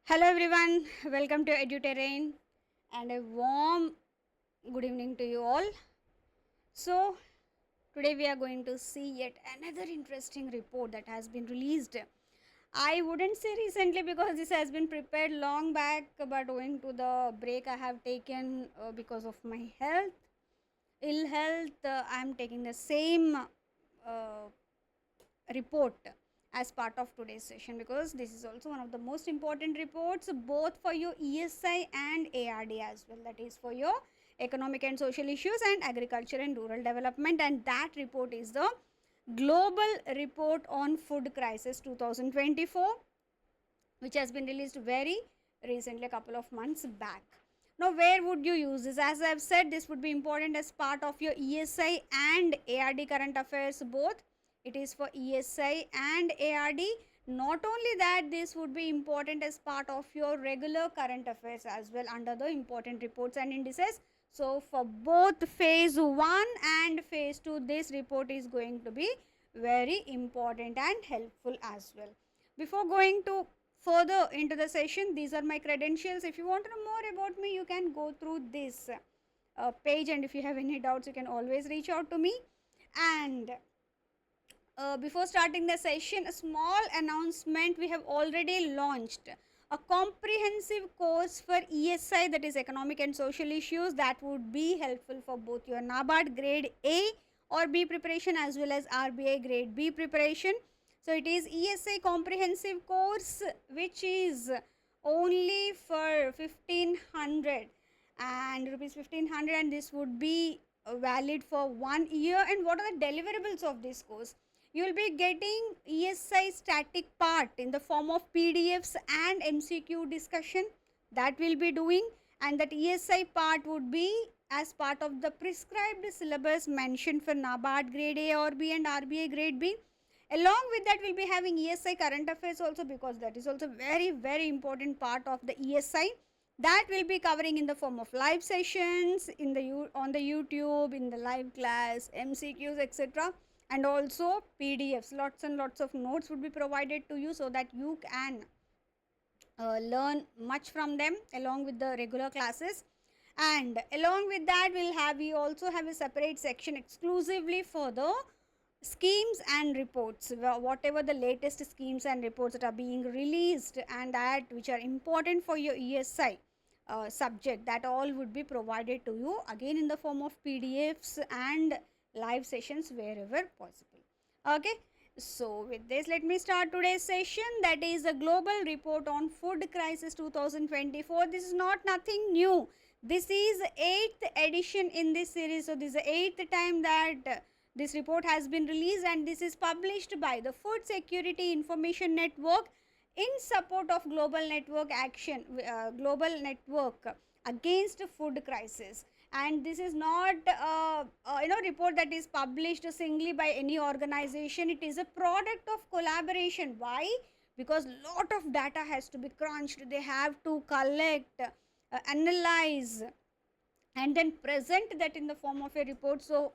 Hello everyone, welcome to EduTerrain and a warm good evening to you all. So, today we are going to see yet another interesting report that has been released. I wouldn't say recently because this has been prepared long back, but owing to the break I have taken because of my ill health, I am taking the same report as part of today's session because this is also one of the most important reports both for your ESI and ARD as well, that is for your economic and social issues and agriculture and rural development, and that report is the Global Report on Food Crisis 2024, which has been released very recently, a couple of months back. Now, where would you use this? As I have said, this would be important as part of your ESI and ARD current affairs both. It is for ESI and ARD. Not only that, this would be important as part of your regular current affairs as well under the important reports and indices. So, for both phase 1 and phase 2, this report is going to be very important and helpful as well. Before going to further into the session, these are my credentials. If you want to know more about me, you can go through this page, and if you have any doubts, you can always reach out to me. And before starting the session, a small announcement: we have already launched a comprehensive course for ESI, that is economic and social issues, that would be helpful for both your NABARD Grade A or B preparation as well as RBI Grade B preparation. So it is ESI comprehensive course which is only for 1500 and rupees 1500, and this would be valid for 1 year. And what are the deliverables of this course? You will be getting ESI static part in the form of PDFs and MCQ discussion that we'll be doing, and that ESI part would be as part of the prescribed syllabus mentioned for NABARD Grade A or B and RBI Grade B. Along with that, we'll be having ESI current affairs also, because that is also very important part of the ESI that will be covering in the form of live sessions on the YouTube, in the live class, MCQs, etc. And also PDFs. Lots and lots of notes would be provided to you so that you can learn much from them along with the regular classes. And along with that, we also have a separate section exclusively for the schemes and reports, whatever the latest schemes and reports that are being released and that which are important for your ESI subject, that all would be provided to you again in the form of PDFs and live sessions wherever possible. Okay, so with this, let me start today's session, that is the Global Report on Food Crisis 2024. This is nothing new. This is 8th edition in this series. So this is the 8th time that this report has been released, and this is published by the Food Security Information Network in support of global network against food crisis. And this is not report that is published singly by any organization. It is a product of collaboration. Why? Because lot of data has to be crunched. They have to collect, analyze, and then present that in the form of a report. So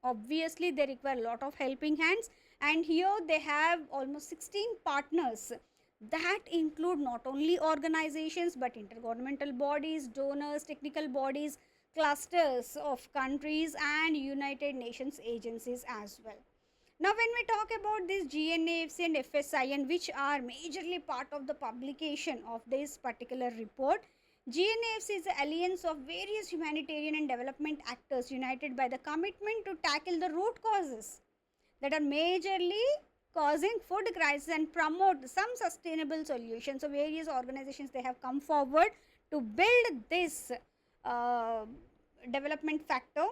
obviously they require a lot of helping hands, and here they have almost 16 partners that include not only organizations but intergovernmental bodies, donors, technical bodies, clusters of countries, and United Nations agencies as well. Now when we talk about this GNAFC and FSIN, which are majorly part of the publication of this particular report, GNAFC is the alliance of various humanitarian and development actors united by the commitment to tackle the root causes that are majorly causing food crisis and promote some sustainable solutions. So various organizations, they have come forward to build this development factor.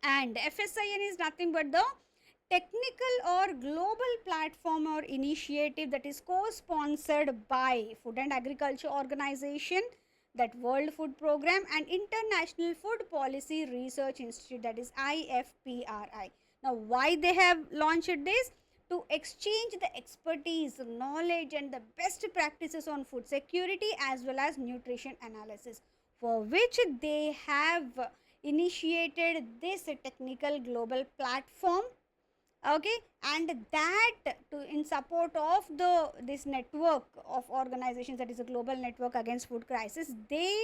And FSIN is nothing but the technical or global platform or initiative that is co-sponsored by Food and Agriculture Organization, that World Food Program, and International Food Policy Research Institute, that is IFPRI. Now why they have launched this? To exchange the expertise, knowledge, and the best practices on food security as well as nutrition analysis, for which they have initiated this technical global platform Okay, and that in support of this network of organizations, that is a global network against food crisis, they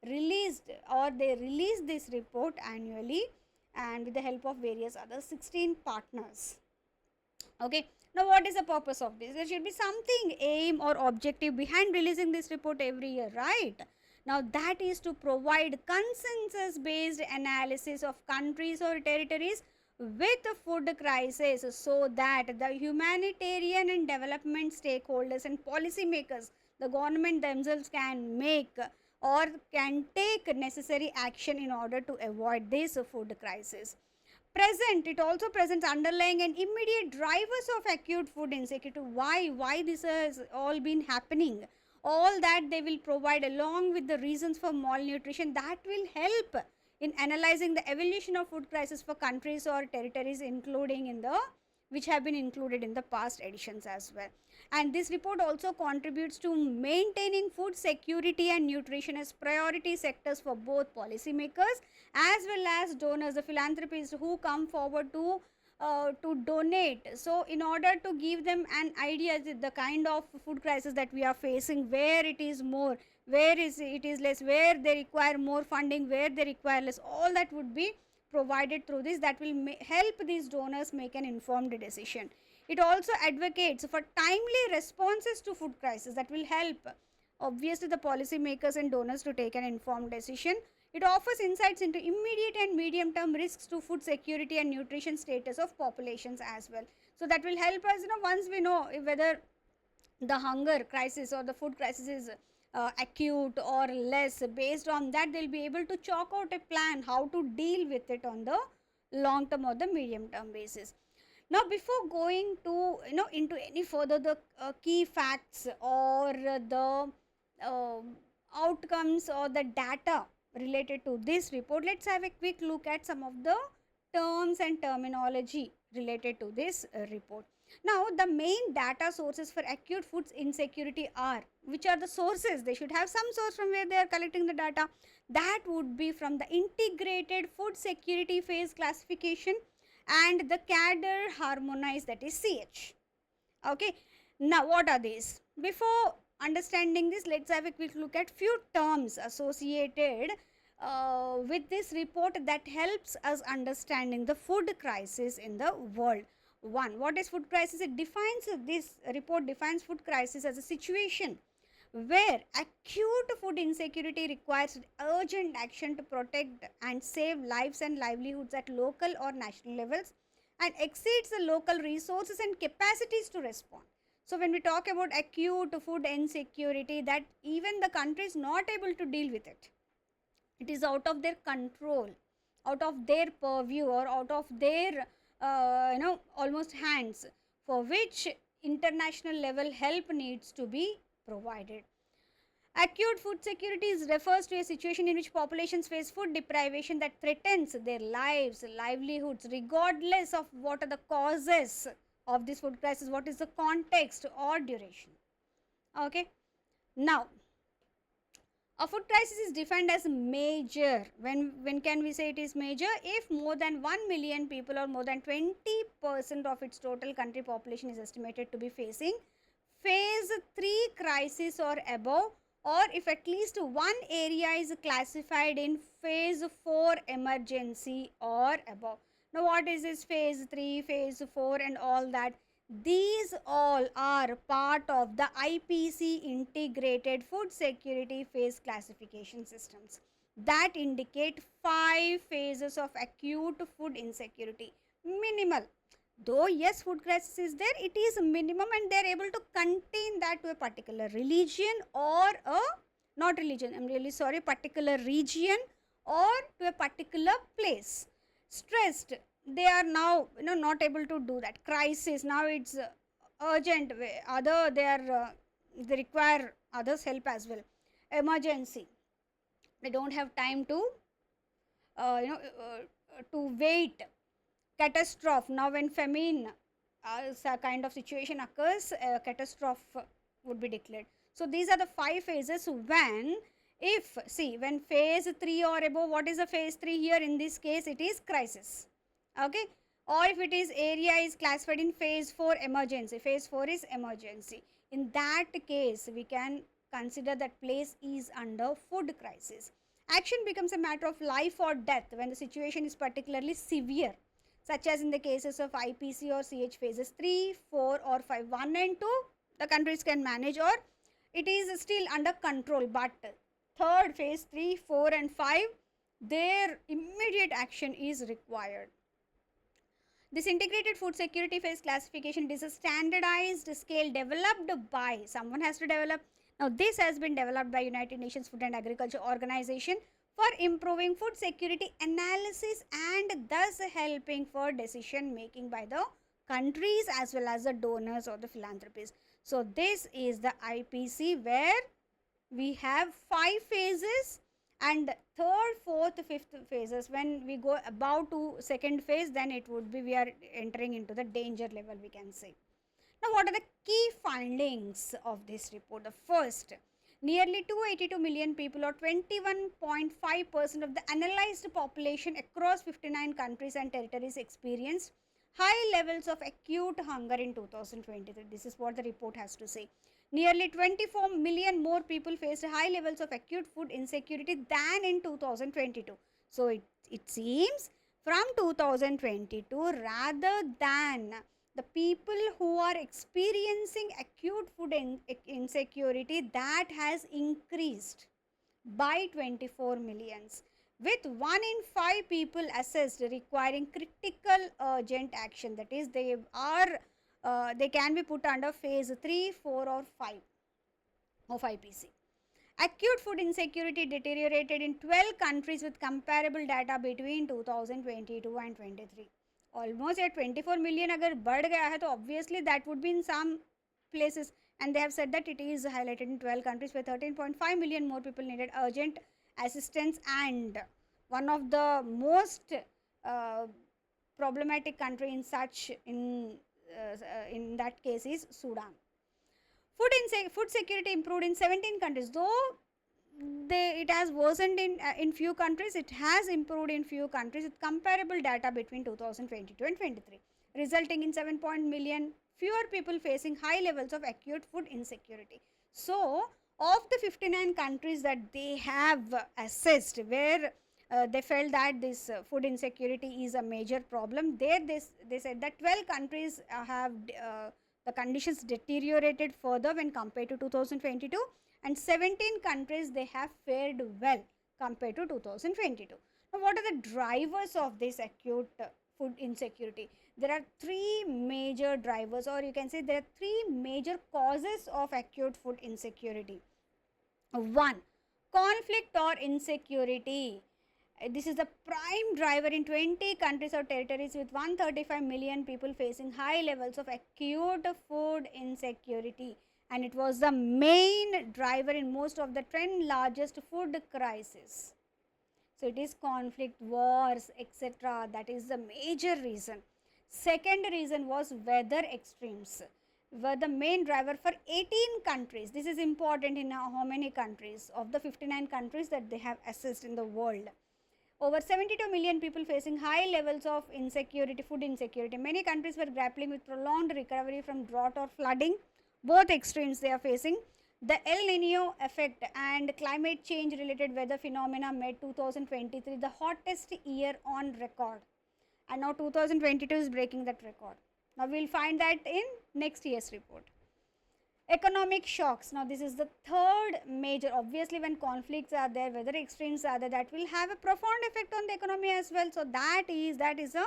released this report annually, and with the help of various other 16 partners. Okay, now what is the purpose of this? There should be something, aim or objective behind releasing this report every year, right? Now that is to provide consensus based analysis of countries or territories with a food crisis, so that the humanitarian and development stakeholders and policymakers, the government themselves, can make or can take necessary action in order to avoid this food crisis. It also presents underlying and immediate drivers of acute food insecurity. Why this has all been happening, all that they will provide, along with the reasons for malnutrition, that will help in analyzing the evolution of food crisis for countries or territories, including in the which have been included in the past editions as well. And this report also contributes to maintaining food security and nutrition as priority sectors for both policymakers as well as donors, the philanthropists who come forward to donate. So in order to give them an idea the kind of food crisis that we are facing, where it is more, where it is less, where they require more funding, where they require less, all that would be provided through this. That will help these donors make an informed decision. It also advocates for timely responses to food crisis that will help obviously the policy makers and donors to take an informed decision. It offers insights into immediate and medium term risks to food security and nutrition status of populations as well. So that will help us, once we know whether the hunger crisis or the food crisis is acute or less, based on that they will be able to chalk out a plan how to deal with it on the long term or the medium term basis. Now before going to into any further the key facts or the outcomes or the data related to this report, let's have a quick look at some of the terms and terminology related to this report. Now the main data sources for acute food insecurity are, which are the sources? They should have some source from where they are collecting the data. That would be from the integrated food security phase classification and the cadre harmonized, that is CH. Okay, now what are these? Before understanding this, let's have a quick look at few terms associated with this report that helps us understanding the food crisis in the world. One, what is food crisis? This report defines food crisis as a situation where acute food insecurity requires urgent action to protect and save lives and livelihoods at local or national levels and exceeds the local resources and capacities to respond. So when we talk about acute food insecurity, that even the country is not able to deal with it. It is out of their control, out of their purview, or out of their almost hands, for which international level help needs to be provided. Acute food security refers to a situation in which populations face food deprivation that threatens their lives, livelihoods, regardless of what are the causes of this food crisis, what is the context or duration. Okay. Now, a food crisis is defined as major. When can we say it is major? If more than 1 million people or more than 20% of its total country population is estimated to be facing phase 3 crisis or above, or if at least one area is classified in phase 4 emergency or above. Now what is this phase 3, phase 4 and all that? These all are part of the IPC integrated food security phase classification systems that indicate 5 phases of acute food insecurity. Minimal. Though yes, food crisis is there, it is minimum, and they are able to contain that to a particular religion or particular region or to a particular place. Stressed, they are now not able to do that. Crisis, now it's urgent, they require others help as well. Emergency, they don't have time to wait. Catastrophe, now when famine kind of situation occurs, catastrophe would be declared. So these are the 5 phases. When phase 3 or above, what is the phase 3 here? In this case it is crisis. Okay, or if it is area is classified in phase 4 emergency. Phase 4 is emergency. In that case, we can consider that place is under food crisis. Action becomes a matter of life or death when the situation is particularly severe, such as in the cases of IPC or CH phases 3, 4 or 5. 1 and 2, the countries can manage, or it is still under control, but third phase 3, 4 and 5, their immediate action is required. This integrated food security phase classification is a standardized scale developed by, someone has to develop. Now this has been developed by United Nations Food and Agriculture Organization for improving food security analysis and thus helping for decision making by the countries as well as the donors or the philanthropists. So this is the IPC, where we have 5 phases, and third, fourth, fifth phases. When we go above to second phase, then it would be we are entering into the danger level, we can say. Now what are the key findings of this report? The first, nearly 282 million people, or 21.5% of the analyzed population across 59 countries and territories, experienced high levels of acute hunger in 2023. This is what the report has to say. Nearly 24 million more people faced high levels of acute food insecurity than in 2022. So it seems from 2022, rather than the people who are experiencing acute food insecurity, that has increased by 24 millions, with 1 in 5 people assessed requiring critical urgent action. That is, they can be put under phase 3, 4 or 5 of IPC. Acute food insecurity deteriorated in 12 countries with comparable data between 2022 and 23. Almost at 24 million agar बढ़ गया है, तो obviously that would be in some places, and they have said that it is highlighted in 12 countries where 13.5 million more people needed urgent assistance, and one of the most problematic country in such in that case is Sudan. Food security improved in 17 countries, though it has worsened in few countries. It has improved in few countries with comparable data between 2022 and 23, resulting in 7 million fewer people facing high levels of acute food insecurity. So of the 59 countries that they have assessed, where they felt that this food insecurity is a major problem, there they said that 12 countries have the conditions deteriorated further when compared to 2022, and 17 countries they have fared well compared to 2022. Now what are the drivers of this acute food insecurity? There are 3 major drivers, or you can say there are 3 major causes of acute food insecurity. 1, conflict or insecurity. This is the prime driver in 20 countries or territories with 135 million people facing high levels of acute food insecurity, and it was the main driver in most of the 10 largest food crises. So it is conflict, wars, etc. That is the major reason. Second reason was weather extremes, were the main driver for 18 countries. This is important in how many countries? Of the 59 countries that they have assessed in the world. Over 72 million people facing high levels of insecurity, food insecurity. Many countries were grappling with prolonged recovery from drought or flooding. Both extremes they are facing. The El Nino effect and climate change related weather phenomena made 2023 the hottest year on record. And now 2022 is breaking that record. Now we will find that in next year's report. Economic shocks. Now this is the third major. Obviously when conflicts are there, weather extremes are there, that will have a profound effect on the economy as well. So that is a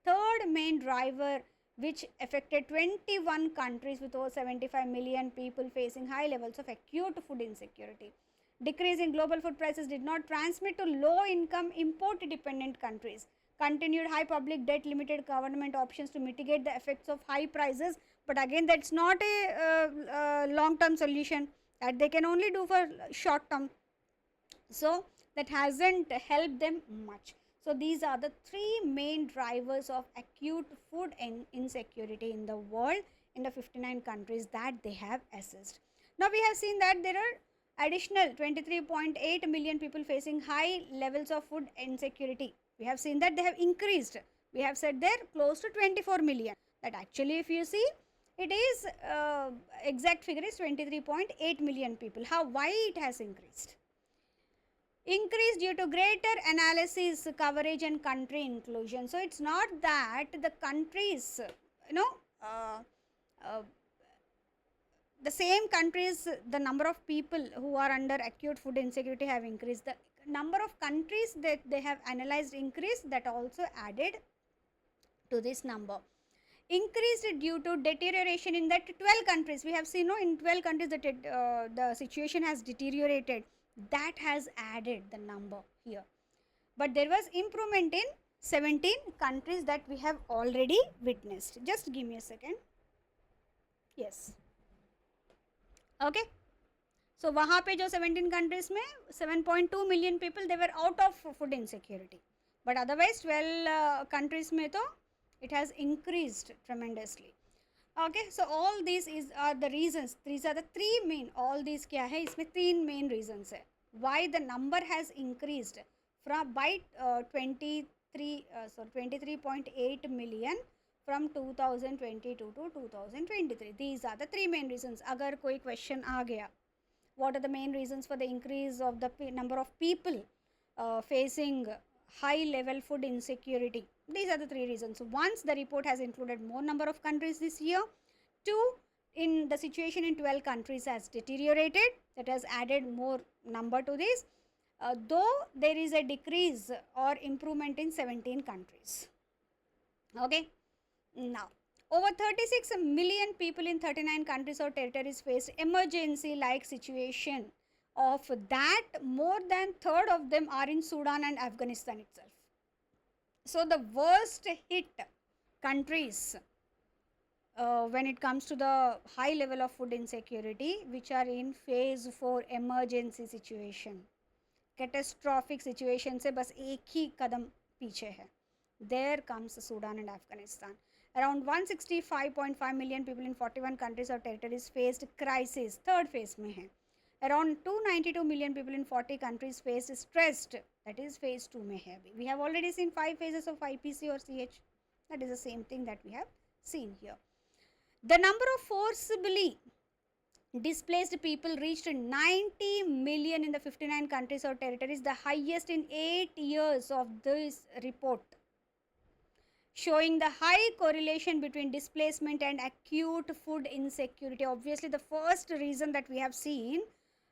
third main driver which affected 21 countries with over 75 million people facing high levels of acute food insecurity. Decrease in global food prices did not transmit to low income import dependent countries. Continued high public debt limited government options to mitigate the effects of high prices, but again that's not a long term solution, that they can only do for short term. So that hasn't helped them much. So these are the 3 main drivers of acute food insecurity in the world in the 59 countries that they have assessed. Now we have seen that there are additional 23.8 million people facing high levels of food insecurity. We have seen that they have increased We have said there close to 24 million. That actually if you see, it is exact figure is 23.8 million people. Why it has increased? Increase due to greater analysis, coverage and country inclusion. So it's not that the countries, the same countries, the number of people who are under acute food insecurity have increased. The number of countries that they have analyzed increased, that also added to this number. Increased due to deterioration in that 12 countries. We have seen, in 12 countries that the situation has deteriorated. That has added the number here. But there was improvement in 17 countries that we have already witnessed. Just give me a second. Yes. Okay. So वहाँ पे जो 17 countries में 7.2 million people they were out of food insecurity. But otherwise 12 countries में तो it has increased tremendously. Okay, so all these are the reasons. These are the three main. All these क्या है? इसमें तीन main reasons है. Why the number has increased from by 23.8 million from 2022 to 2023. These are the three main reasons. अगर कोई question आ गया, what are the main reasons for the increase of the number of people facing high level food insecurity? These are the three reasons. Once the report has included more number of countries this year. Two, in the situation in 12 countries has deteriorated, that has added more number to this, though there is a decrease or improvement in 17 countries. Okay. Now, over 36 million people in 39 countries or territories faced emergency like situation. Of that, more than third of them are in Sudan and Afghanistan itself. So the worst hit countries when it comes to the high level of food insecurity, which are in phase 4 emergency situation, catastrophic situation से बस एक ही कदम पीछे है. There comes Sudan and Afghanistan. Around 165.5 million people in 41 countries or territories faced crisis. Third phase में है. Around 292 million people in 40 countries faced stressed. That is phase 2 में है. We have already seen 5 phases of IPC or CH. That is the same thing that we have seen here. The number of forcibly displaced people reached 90 million in the 59 countries or territories, the highest in 8 years of this report, showing the high correlation between displacement and acute food insecurity. Obviously, the first reason that we have seen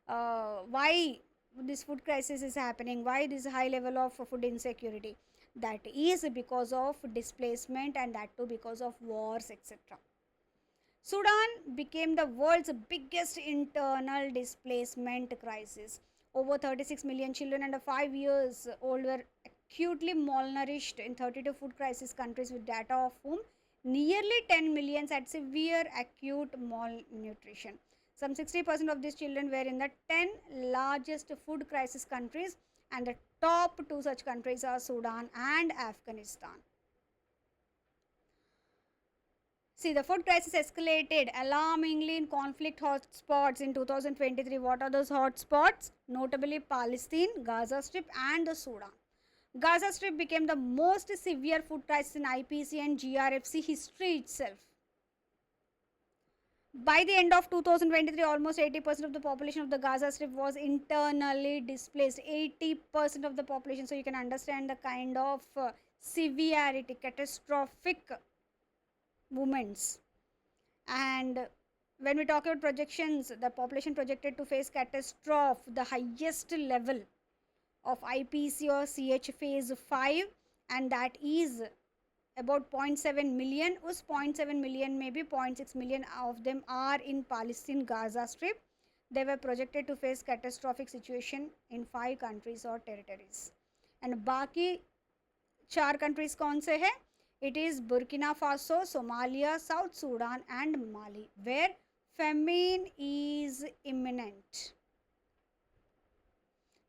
why this food crisis is happening, why this high level of food insecurity, that is because of displacement, and that too because of wars, etc. Sudan became the world's biggest internal displacement crisis. Over 36 million children under 5 years old were acutely malnourished in 32 food crisis countries, with data of whom nearly 10 million had severe acute malnutrition. Some 60% of these children were in the 10 largest food crisis countries, and the top 2 such countries are Sudan and Afghanistan. See, the food crisis escalated alarmingly in conflict hotspots in 2023. What are those hotspots? Notably Palestine, Gaza Strip and the Sudan. Gaza Strip became the most severe food crisis in IPC and GRFC history itself. By the end of 2023, almost 80% of the population of the Gaza Strip was internally displaced. 80% of the population. So you can understand the kind of severity, catastrophic movements. And when we talk about projections, the population projected to face catastrophe, the highest level of IPC or CH phase 5, and that is about 0.7 million. Us 0.7 million, maybe 0.6 million of them are in Palestine, Gaza Strip. They were projected to face catastrophic situation in 5 countries or territories. And बाकी 4 countries कौन से है? It is Burkina Faso, Somalia, South Sudan and Mali, where famine is imminent.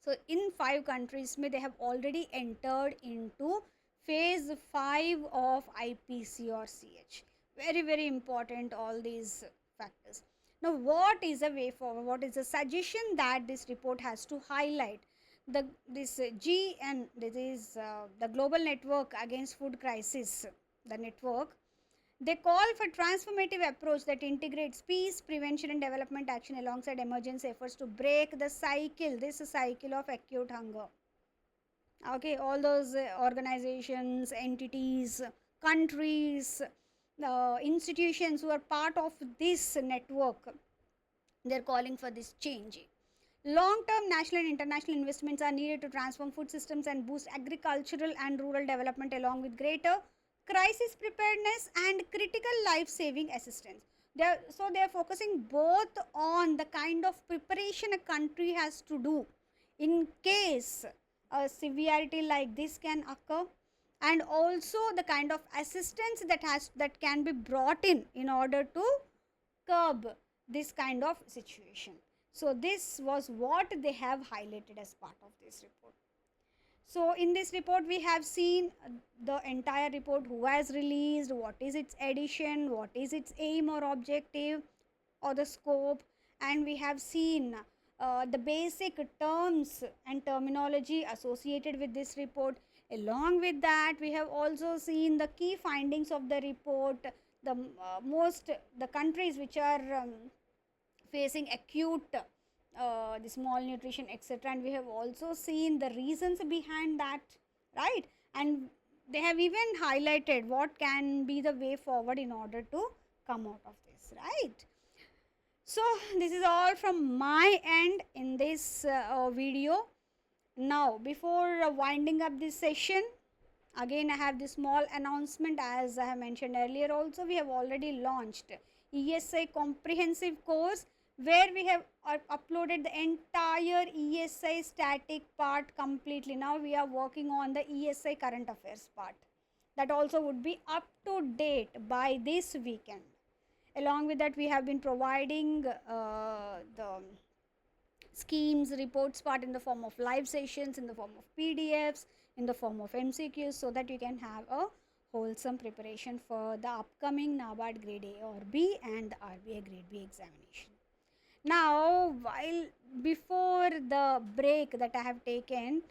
So in 5 countries they have already entered into phase 5 of IPC or CH. Very, very important, all these factors. Now, what is a way forward? What is a suggestion that this report has to highlight? this GN, this is the Global Network Against Food Crisis, the network, they call for transformative approach that integrates peace, prevention and development action alongside emergency efforts to break the cycle, this cycle of acute hunger. Okay, all those organizations, entities, countries, institutions who are part of this network, they are calling for this change. Long-term national and international investments are needed to transform food systems and boost agricultural and rural development along with greater crisis preparedness and critical life-saving assistance. So they are focusing both on the kind of preparation a country has to do in case a severity like this can occur, and also the kind of assistance that can be brought in order to curb this kind of situation. So this was what they have highlighted as part of this report. So in this report we have seen the entire report, who has released, what is its edition, what is its aim or objective or the scope, and we have seen the basic terms and terminology associated with this report. Along with that, we have also seen the key findings of the report, the countries which are facing acute this malnutrition, etc., and we have also seen the reasons behind that, right? And they have even highlighted what can be the way forward in order to come out of this, right? So this is all from my end in this video. Now before winding up this session, again I have this small announcement. As I have mentioned earlier also, we have already launched ESI comprehensive course where we have uploaded the entire ESI static part completely. Now we are working on the ESI current affairs part. That also would be up to date by this weekend. Along with that, we have been providing the schemes reports part in the form of live sessions, in the form of PDFs, in the form of MCQs, so that you can have a wholesome preparation for the upcoming NABARD Grade A or B and the RBI Grade B examination. Now, while before the break that I have taken,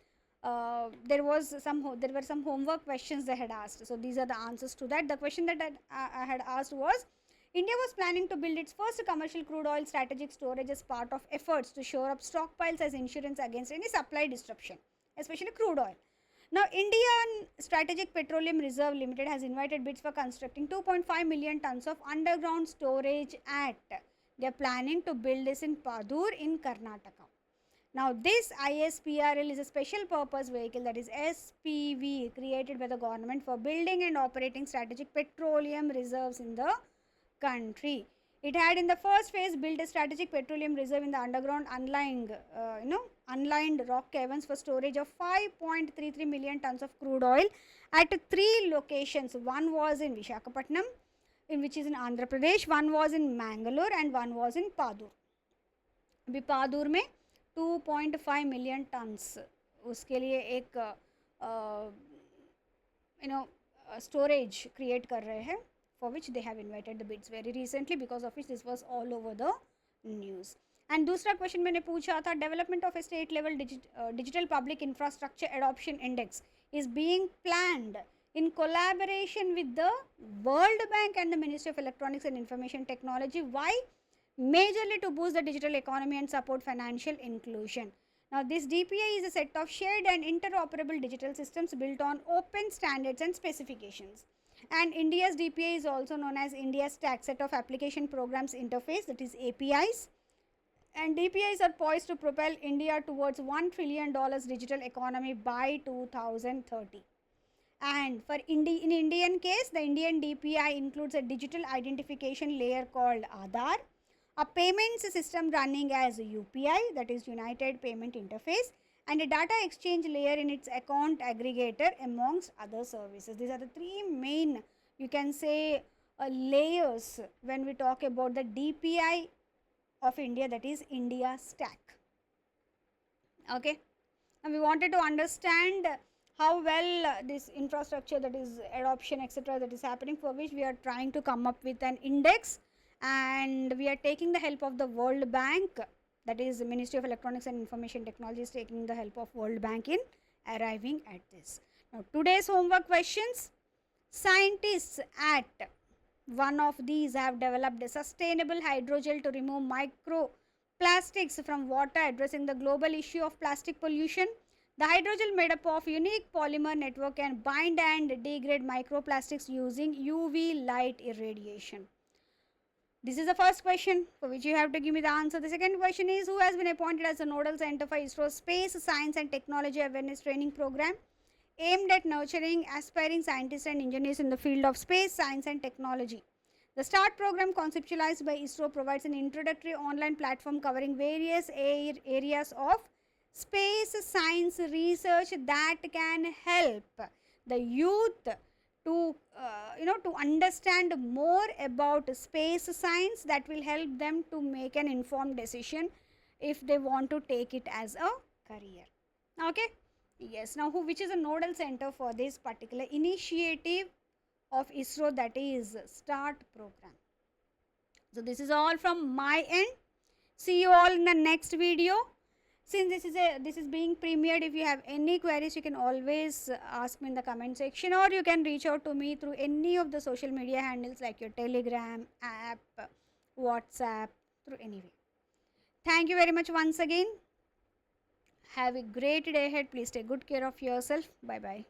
there were some homework questions they had asked. So these are the answers to that. The question that I had asked was, India was planning to build its first commercial crude oil strategic storage as part of efforts to shore up stockpiles as insurance against any supply disruption, especially crude oil. Now, Indian Strategic Petroleum Reserve Limited has invited bids for constructing 2.5 million tons of underground storage at. They are planning to build this in Padur in Karnataka. Now, this ISPRL is a special purpose vehicle, that is SPV, created by the government for building and operating strategic petroleum reserves in the country. It had in the first phase built a strategic petroleum reserve in the underground unlined rock caverns for storage of 5.33 million tons of crude oil at 3 locations. One was in Visakhapatnam, which is in Andhra Pradesh, one was in Mangalore and one was in Padur. अभी पादुर में 2.5 million turns उसके लिए एक storage create कर रहे हैं, for which they have invited the bids very recently, because of which this was all over the news. And दूसरा question मैंने पूछा था, development of A state level digital public infrastructure adoption index is being planned in collaboration with the World Bank and the Ministry of Electronics and Information Technology. Why? Majorly to boost the digital economy and support financial inclusion. Now, this DPI is a set of shared and interoperable digital systems built on open standards and specifications. And India's DPI is also known as India's Stack Set of Application Programs Interface, that is APIs. And DPIs are poised to propel India towards $1 trillion digital economy by 2030. And for in Indian case, the Indian DPI includes a digital identification layer called Aadhaar, a payments system running as UPI, that is United Payment Interface, and a data exchange layer in its account aggregator, amongst other services. These are the 3 main, you can say, layers when we talk about the DPI of India, that is India Stack. Okay, and we wanted to understand how well this infrastructure, that is adoption, etc., that is happening, for which we are trying to come up with an index, and we are taking the help of the World Bank That is the Ministry of Electronics and Information Technology is taking the help of World Bank in arriving at this. Now today's homework questions. Scientists at one of these have developed a sustainable hydrogel to remove microplastics from water, addressing the global issue of plastic pollution. The hydrogel made up of unique polymer network can bind and degrade microplastics using UV light irradiation. This is the first question for which you have to give me the answer. The second question is, who has been appointed as the nodal center for ISRO's Space Science and Technology Awareness Training Program aimed at nurturing aspiring scientists and engineers in the field of space science and technology. The START program, conceptualized by ISRO, provides an introductory online platform covering various areas of space science research that can help the youth to to understand more about space science, that will help them to make an informed decision if they want to take it as a career. Okay. Yes, now which is a nodal center for this particular initiative of ISRO, that is START program. So this is all from my end. See you all in the next video. Since this is being premiered, if you have any queries, you can always ask me in the comment section, or you can reach out to me through any of the social media handles like your Telegram app, WhatsApp, through any way. Thank you very much once again. Have a great day ahead. Please take good care of yourself. Bye bye.